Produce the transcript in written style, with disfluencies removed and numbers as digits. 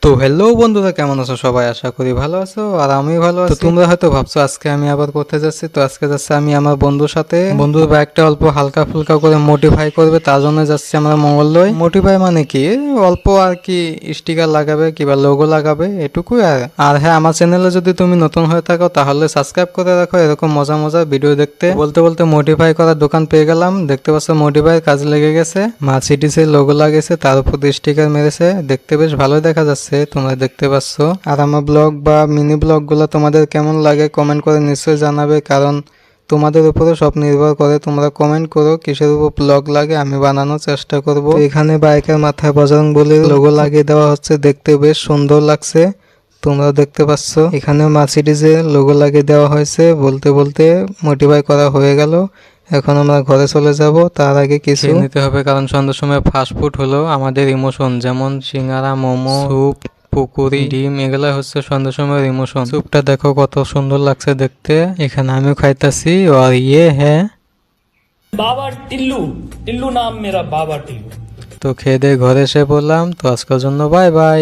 তো হ্যালো বন্ধুরা, কেমন আছো সবাই? আশা করি ভালো আছো আর আমি ভালো আছি। তো তোমরা হয়তো ভাবছো আজকে আমি আবার কোথায় যাচ্ছি। তো আজকে যাচ্ছি আমি আমার বন্ধুর সাথে। বন্ধুর বাইকটা অল্প হালকা ফুলকা করে মডিফাই করবে, তার জন্য যাচ্ছি আমরা মঙ্গলদৈ। মডিফাই মানে কি, অল্প আর কি স্টিকার লাগাবে কিংবা লোগো লাগাবে, এটুকুই। আর হ্যাঁ, আমার চ্যানেলে যদি তুমি নতুন হয়ে থাকো তাহলে সাবস্ক্রাইব করে রাখো এরকম মজা মজা ভিডিও দেখতে। বলতে বলতে মডিফাই করার দোকান পেয়ে গেলাম। দেখতে পাচ্ছ মডিফাই কাজ লেগে গেছে, মার্সিডিজ এর লোগো লাগিয়েছে, তার উপর স্টিকার মেরেছে। দেখতে বেশ ভালোই দেখা যাচ্ছে, তোমরা দেখতে পাচ্ছ। আর আমার ব্লগ বা মিনি ব্লগ গুলো তোমাদের কেমন লাগে কমেন্ট করে নিশ্চয়ই জানাবে, কারণ তোমাদের উপরে সব নির্ভর করে। তোমরা কমেন্ট করো কিসের উপর ব্লগ লাগে, আমি বানানোর চেষ্টা করব। এখানে বাইকের মাথায় বজরংবলীর লোগো লাগিয়ে দেওয়া হচ্ছে, দেখতে বেশ সুন্দর লাগছে। তোমরা দেখতে পাচ্ছ এখানে মার্সিডিজের লোগো লাগিয়ে দেওয়া হয়েছে। বলতে বলতে মডিফাই করা হয়ে গেল। এখন আমরা ঘরে চলে যাব, তার আগে কিছু নিতে হবে, কারণ সন্ধ্যার সময় ফাস্টফুড হলো আমাদের ইমোশন। যেমন সিঙ্গারা, মোমো, স্যুপ, পুকুরি, ডিম, এগুলা হচ্ছে সন্ধ্যার সময়ের ইমোশন। স্যুপটা দেখো কত সুন্দর লাগছে দেখতে। এখানে আমিও খাইতাছি। আর হ্যাঁ, बाबा टिल्लू टिल्लू नाम मेरा बाबा टिल्लू। তো খেয়ে দিয়ে ঘরে এসে বললাম। তো আজকের জন্য বাই বাই।